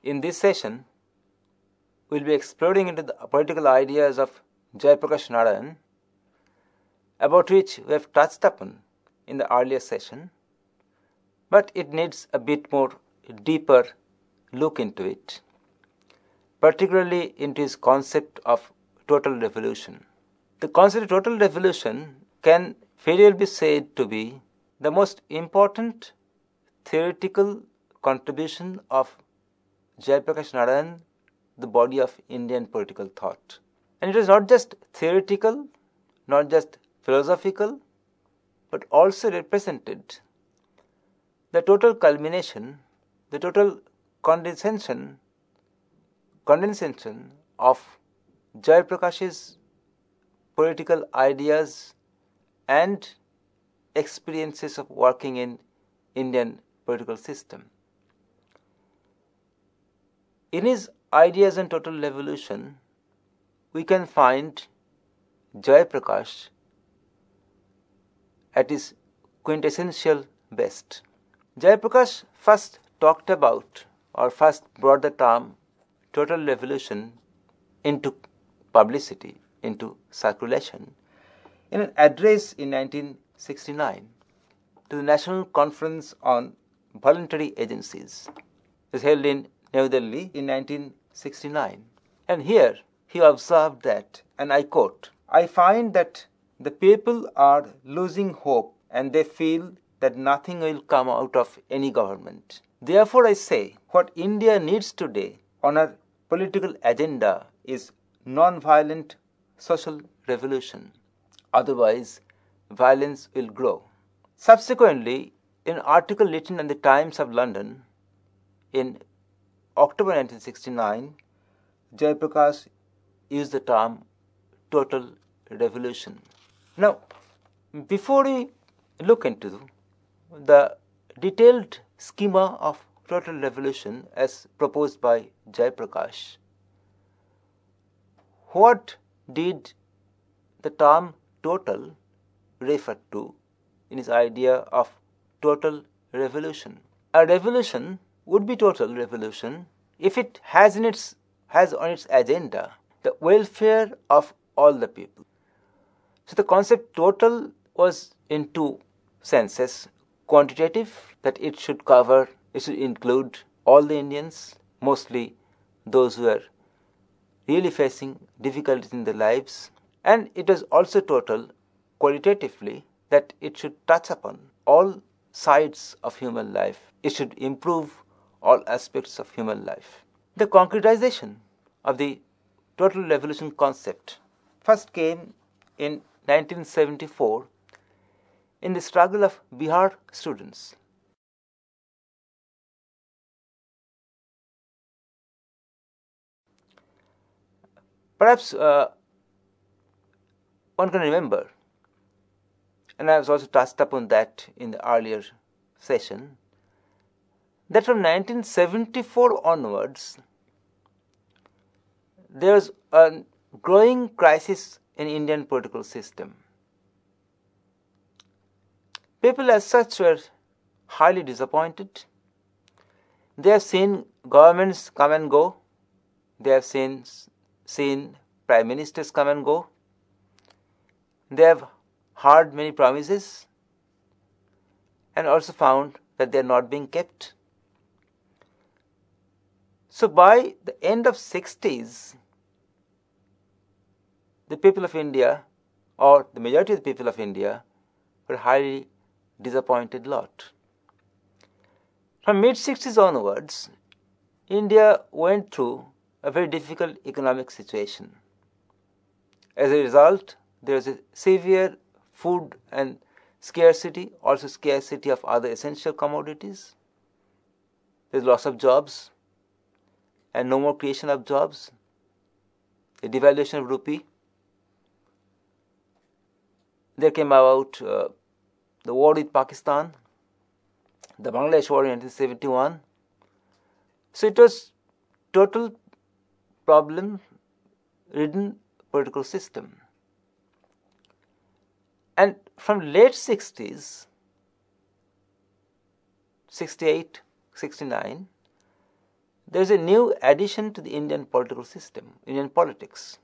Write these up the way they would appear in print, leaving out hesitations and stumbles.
In this session, we will be exploring into the political ideas of Prakash Narayan, about which we have touched upon in the earlier session, but it needs a bit more deeper look into it, particularly into his concept of total revolution. The concept of total revolution can fairly be said to be the most important theoretical contribution of Prakash Narayan, the body of Indian political thought. And it is not just theoretical, not just philosophical, but also represented the total culmination, the total condensation of Prakash's political ideas and experiences of working in Indian political system. In his ideas on total revolution, we can find Prakash at his quintessential best. Prakash first talked about or first brought the term total revolution into publicity, into circulation, in an address in 1969 to the National Conference on Voluntary Agencies. It was held in New Delhi in 1969. And here he observed that, and I quote, "I find that the people are losing hope and they feel that nothing will come out of any government. Therefore I say, what India needs today on our political agenda is non-violent social revolution. Otherwise, violence will grow." Subsequently, in an article written in the Times of London in October 1969, Prakash used the term total revolution. Now, before we look into the detailed schema of total revolution as proposed by Prakash, what did the term total refer to in his idea of total revolution? A revolution would be total revolution if it has on its agenda the welfare of all the people. So the concept total was in two senses: quantitative, that it should include all the Indians, mostly those who are really facing difficulties in their lives, and it was also total qualitatively, that it should touch upon all sides of human life. It should improve all aspects of human life. The concretization of the total revolution concept first came in 1974 in the struggle of Bihar students. Perhaps one can remember, and I was also touched upon that in the earlier session, that from 1974 onwards, there was a growing crisis in Indian political system. People as such were highly disappointed. They have seen governments come and go. They have seen prime ministers come and go. They have heard many promises and also found that they are not being kept. So by the end of 60s, the people of India, or the majority of the people of India, were highly disappointed lot. From mid-60s onwards, India went through a very difficult economic situation. As a result, there was a severe food and scarcity, also scarcity of other essential commodities. There is loss of jobs and no more creation of jobs, a devaluation of rupee. There came about the war with Pakistan, the Bangladesh war in 1971. So it was total problem-ridden political system. And from late 60s, 68, 69, there is a new addition to the Indian political system, Indian politics.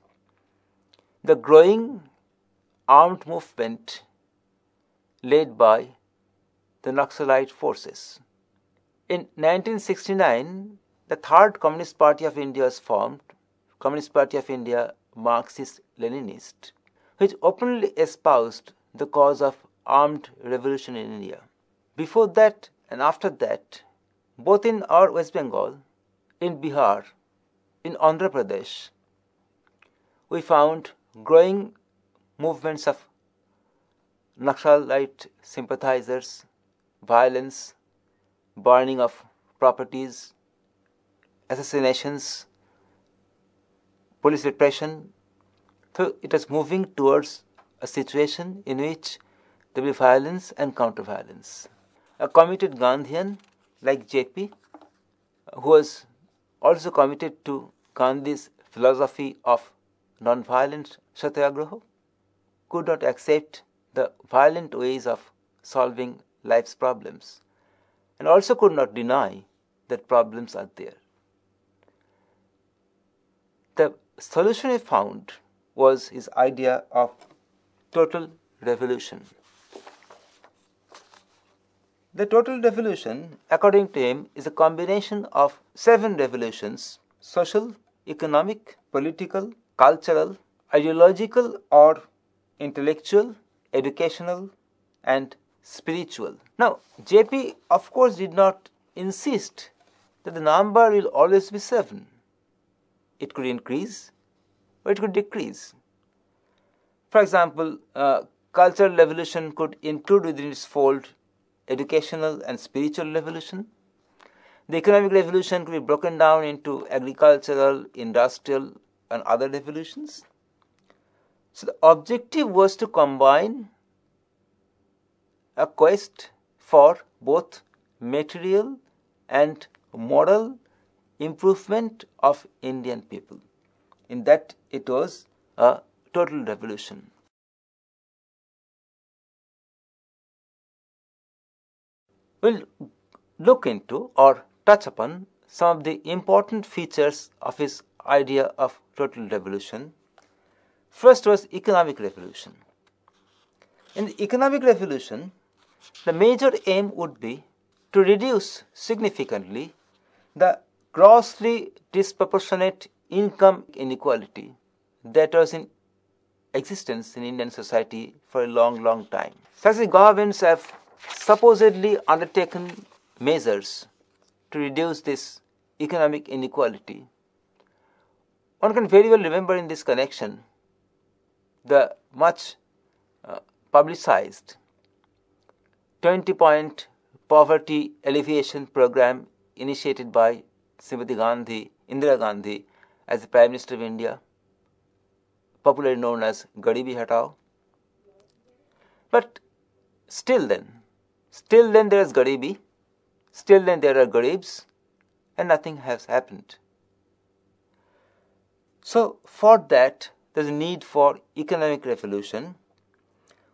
The growing armed movement led by the Naxalite forces. In 1969, the Third Communist Party of India was formed, Communist Party of India Marxist-Leninist, which openly espoused the cause of armed revolution in India. Before that and after that, both in our West Bengal, in Bihar, in Andhra Pradesh, we found growing movements of Naxalite sympathizers, violence, burning of properties, assassinations, police repression. So it was moving towards a situation in which there will be violence and counter-violence. A committed Gandhian like JP, who was also committed to Gandhi's philosophy of non-violent satyagraha, could not accept the violent ways of solving life's problems, and also could not deny that problems are there. The solution he found was his idea of total revolution. The total revolution, according to him, is a combination of 7 revolutions: social, economic, political, cultural, ideological or intellectual, educational, and spiritual. Now, JP, of course, did not insist that the number will always be 7. It could increase or it could decrease. For example, cultural revolution could include within its fold educational and spiritual revolution. The economic revolution could be broken down into agricultural, industrial, and other revolutions. So the objective was to combine a quest for both material and moral improvement of Indian people. In that, it was a total revolution. We'll look into or touch upon some of the important features of his idea of total revolution. First was economic revolution. In the economic revolution, the major aim would be to reduce significantly the grossly disproportionate income inequality that was in existence in Indian society for a long time. Successive governments have supposedly undertaken measures to reduce this economic inequality. One can very well remember in this connection the much publicized 20-point poverty alleviation program initiated by Srimati Indira Gandhi as the Prime Minister of India, popularly known as Garibi Hatao. But still then there is Garibi, still then there are Garibs, and nothing has happened. So for that, there is a need for economic revolution,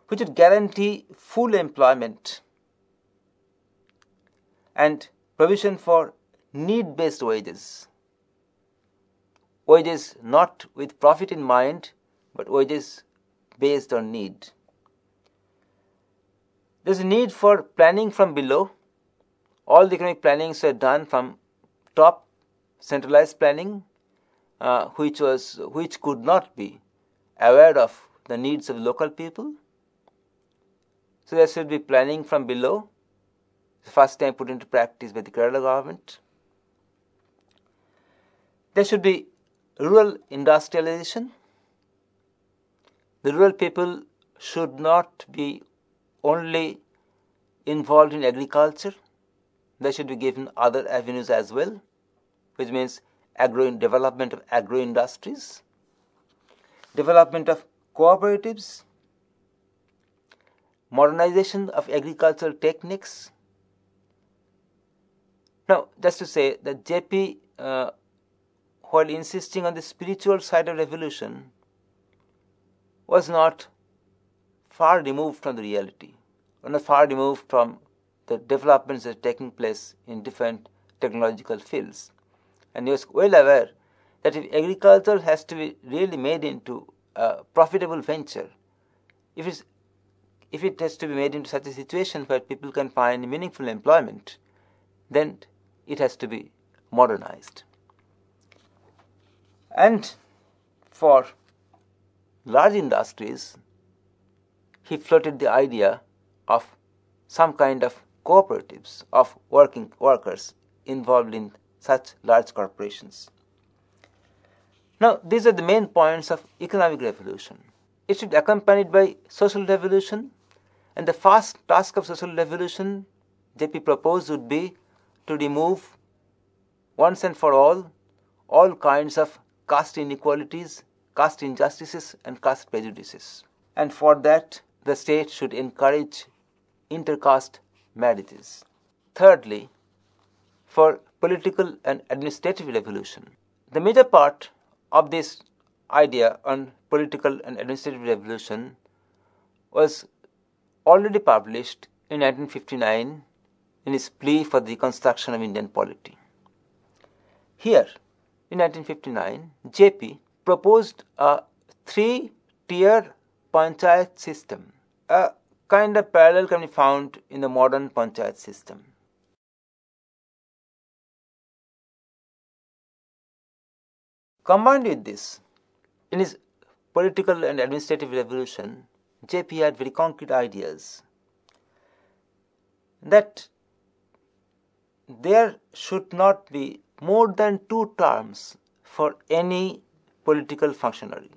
which would guarantee full employment and provision for need-based wages. Wages not with profit in mind, but wages based on need. There is a need for planning from below. All the economic plannings were done from top, centralized planning, which could not be aware of the needs of local people. So there should be planning from below, the first time put into practice by the Kerala government. There should be rural industrialization. The rural people should not be only involved in agriculture. They should be given other avenues as well, which means development of agro-industries, development of cooperatives, modernization of agricultural techniques. Now, just to say that JP, while insisting on the spiritual side of revolution, was not far removed from the reality, or not far removed from the developments that are taking place in different technological fields. and he was well aware that if agriculture has to be really made into a profitable venture, if it has to be made into such a situation where people can find meaningful employment, then it has to be modernized. And for large industries, he floated the idea of some kind of cooperatives of working workers involved in such large corporations. Now, these are the main points of economic revolution. It should be accompanied by social revolution, and the first task of social revolution JP proposed would be to remove once and for all kinds of caste inequalities, caste injustices, and caste prejudices. And for that, the state should encourage intercaste marriages. Thirdly, for political and administrative revolution, the major part of this idea on political and administrative revolution was already published in 1959 in his plea for the reconstruction of Indian polity. Here, in 1959, JP proposed a three-tier panchayat system. A kind of parallel can be found in the modern panchayat system. Combined with this, in his political and administrative revolution, JP had very concrete ideas that there should not be more than 2 terms for any political functionary,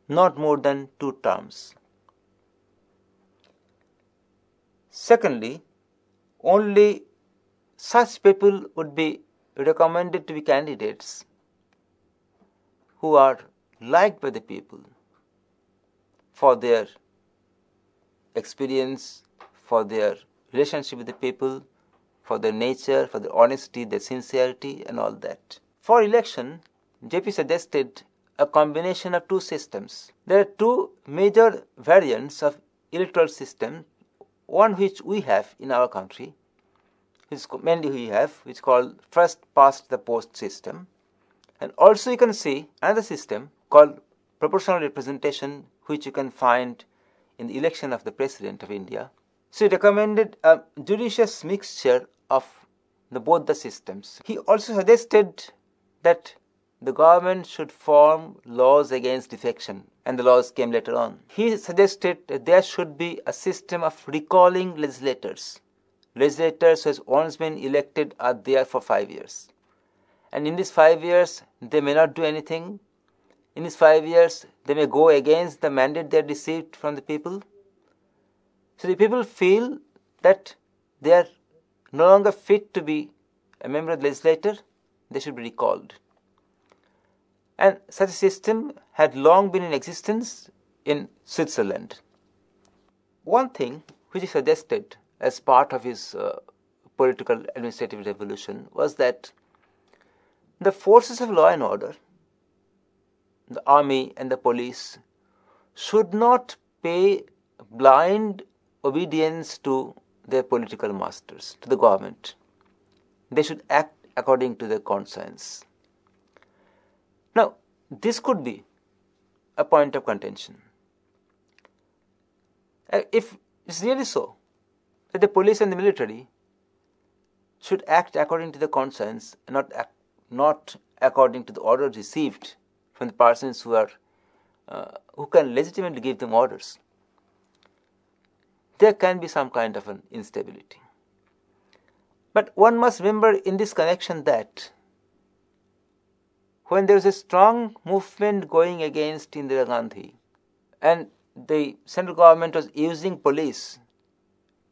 not more than 2 terms. Secondly, only such people would be recommended to be candidates who are liked by the people for their experience, for their relationship with the people, for their nature, for their honesty, their sincerity, and all that. For election, JP suggested a combination of 2 systems. There are 2 major variants of electoral system, one which we have in our country, which is called first past the post system. And also you can see another system called proportional representation, which you can find in the election of the President of India. So he recommended a judicious mixture of both the systems. He also suggested that the government should form laws against defection, and the laws came later on. He suggested that there should be a system of recalling legislators. Legislators who has once been elected are there for 5 years. And in these 5 years, they may not do anything. In these 5 years, they may go against the mandate they received from the people. So the people feel that they are no longer fit to be a member of the legislature, they should be recalled. And such a system had long been in existence in Switzerland. One thing which he suggested as part of his political administrative revolution was that the forces of law and order, the army and the police, should not pay blind obedience to their political masters, to the government. They should act according to their conscience. Now, this could be a point of contention. If it's really so that the police and the military should act according to the conscience and not according to the orders received from the persons who can legitimately give them orders, there can be some kind of an instability. But one must remember in this connection that when there is a strong movement going against Indira Gandhi and the central government was using police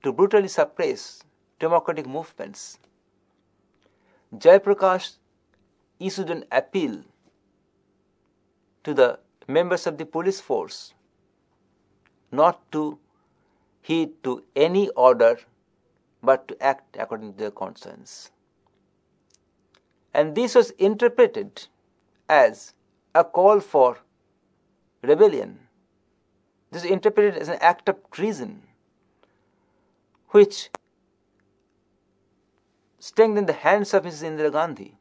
to brutally suppress democratic movements, Jaya Prakash issued an appeal to the members of the police force not to heed to any order but to act according to their conscience. And this was interpreted as a call for rebellion. This is interpreted as an act of treason, which strengthened the hands of Mrs. Indira Gandhi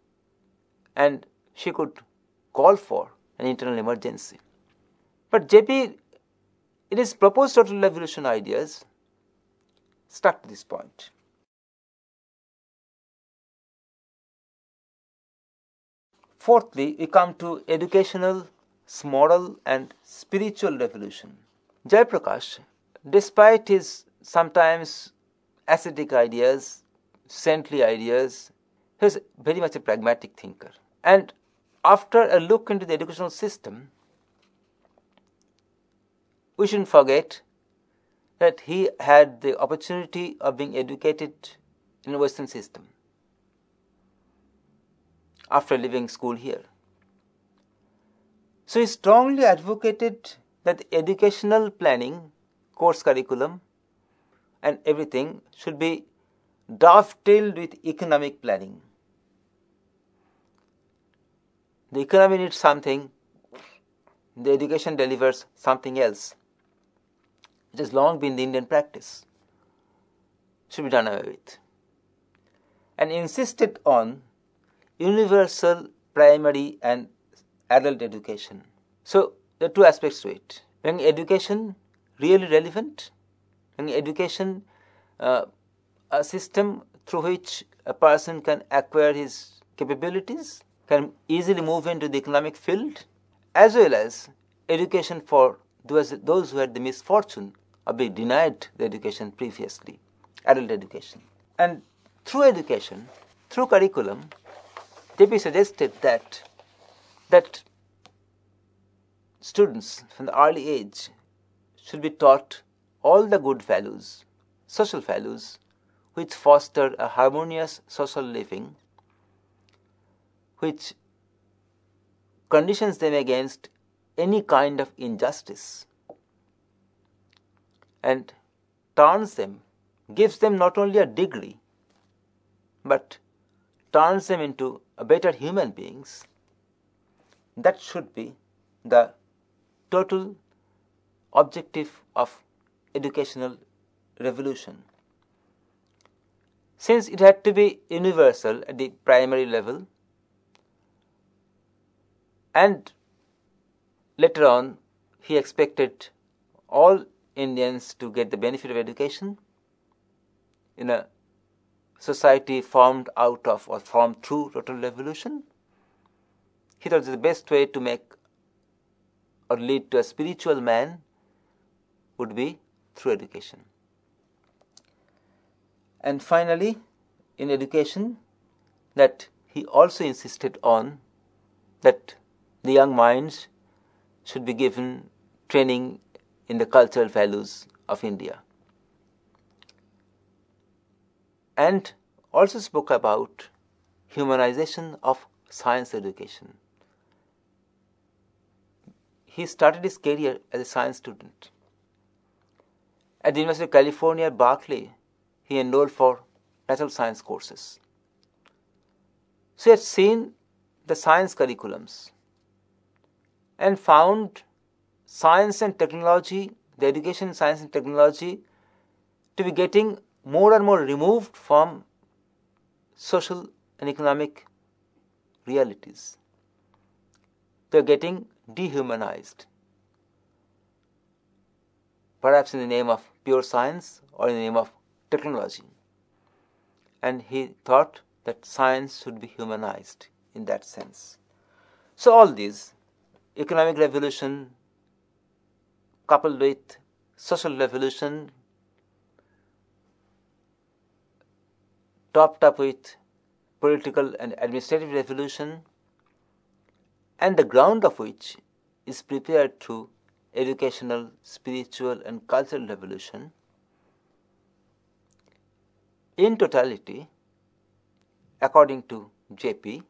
and she could call for an internal emergency. But JP, in his proposed total revolution ideas, stuck to this point. Fourthly, we come to educational, moral and spiritual revolution. Jayaprakash, despite his sometimes ascetic ideas, saintly ideas, he was very much a pragmatic thinker. And after a look into the educational system, we shouldn't forget that he had the opportunity of being educated in a Western system after leaving school here. So he strongly advocated that the educational planning, course curriculum and everything should be dovetailed with economic planning. The economy needs something, the education delivers something else. It has long been the Indian practice. Should be done away with. And insisted on universal primary and adult education. So there are two aspects to it. Making education really relevant, making education a system through which a person can acquire his capabilities, can easily move into the economic field, as well as education for those who had the misfortune of being denied the education previously, adult education. And through education, through curriculum, JP suggested that students from the early age should be taught all the good values, social values, which foster a harmonious social living, which conditions them against any kind of injustice and turns them, gives them not only a degree, but turns them into better human beings. That should be the total objective of educational revolution. Since it had to be universal at the primary level, and later on he expected all Indians to get the benefit of education in a society formed out of or formed through total revolution, he thought the best way to make or lead to a spiritual man would be through education. And finally, in education, that he also insisted on that the young minds should be given training in the cultural values of India. And also spoke about humanization of science education. He started his career as a science student. At the University of California, Berkeley, he enrolled for natural science courses. So he had seen the science curriculums and found science and technology, the education in science and technology, to be getting more and more removed from social and economic realities. They are getting dehumanized, perhaps in the name of pure science or in the name of technology. And he thought that science should be humanized in that sense. So all these, economic revolution coupled with social revolution, topped up with political and administrative revolution, and the ground of which is prepared through educational, spiritual and cultural revolution, in totality, according to JP,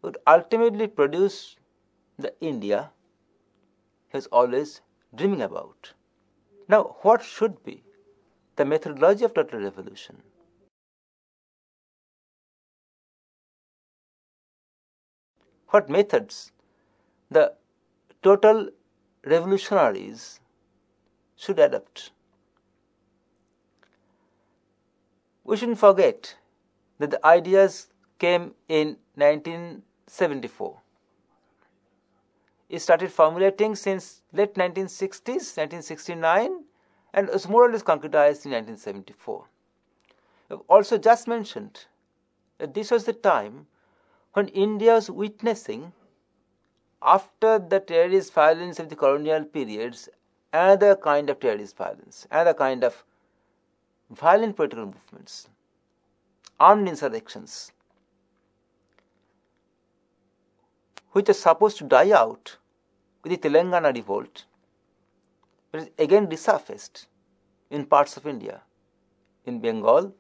would ultimately produce the India he was always dreaming about. Now, what should be the methodology of total revolution? What methods the total revolutionaries should adopt? We shouldn't forget that the ideas came in 19 1974. He started formulating since late 1960s, 1969, and was more or less concretized in 1974. I've also just mentioned that this was the time when India was witnessing, after the terrorist violence of the colonial periods, another kind of terrorist violence, another kind of violent political movements, armed insurrections, which are supposed to die out with the Telangana revolt, but is again resurfaced in parts of India, in Bengal,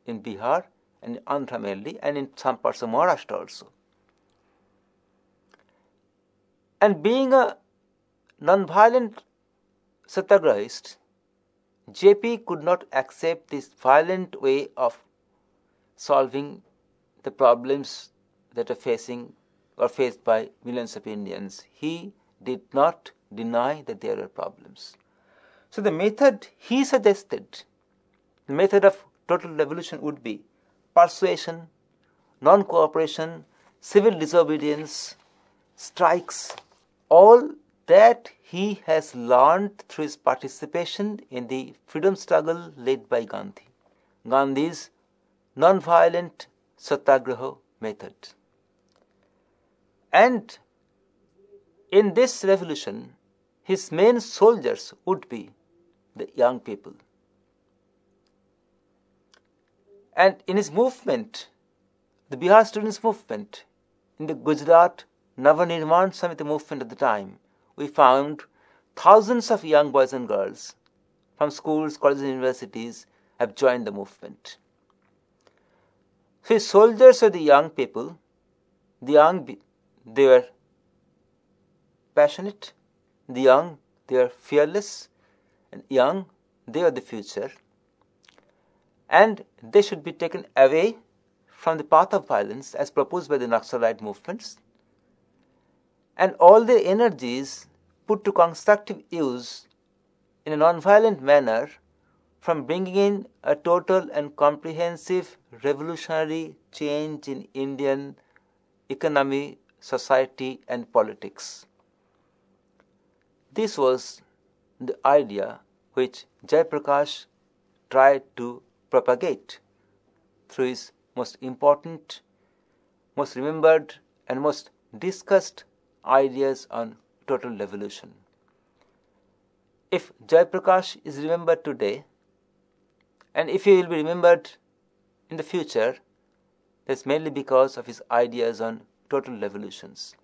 in Bihar, and in Andhra mainly, and in some parts of Maharashtra also. And being a non-violent satyagrahist, JP could not accept this violent way of solving the problems that are facing or faced by millions of Indians. He did not deny that there are problems. So the method he suggested, the method of total revolution, would be persuasion, non-cooperation, civil disobedience, strikes, all that he has learned through his participation in the freedom struggle led by Gandhi. Gandhi's non-violent satyagraha method. And in this revolution, his main soldiers would be the young people. And in his movement, the Bihar Students' Movement, in the Gujarat Navanirman Samiti movement at the time, we found thousands of young boys and girls from schools, colleges, and universities have joined the movement. So his soldiers were the young people. The young, they were passionate. The young, they were fearless. And young, they are the future. And they should be taken away from the path of violence as proposed by the Naxalite movements, and all their energies put to constructive use in a non-violent manner, from bringing in a total and comprehensive revolutionary change in Indian economy, society, and politics. This was the idea which Jayaprakash tried to propagate through his most important, most remembered, and most discussed ideas on total revolution. If Jayaprakash is remembered today, and if he will be remembered in the future, that's mainly because of his ideas on total revolutions.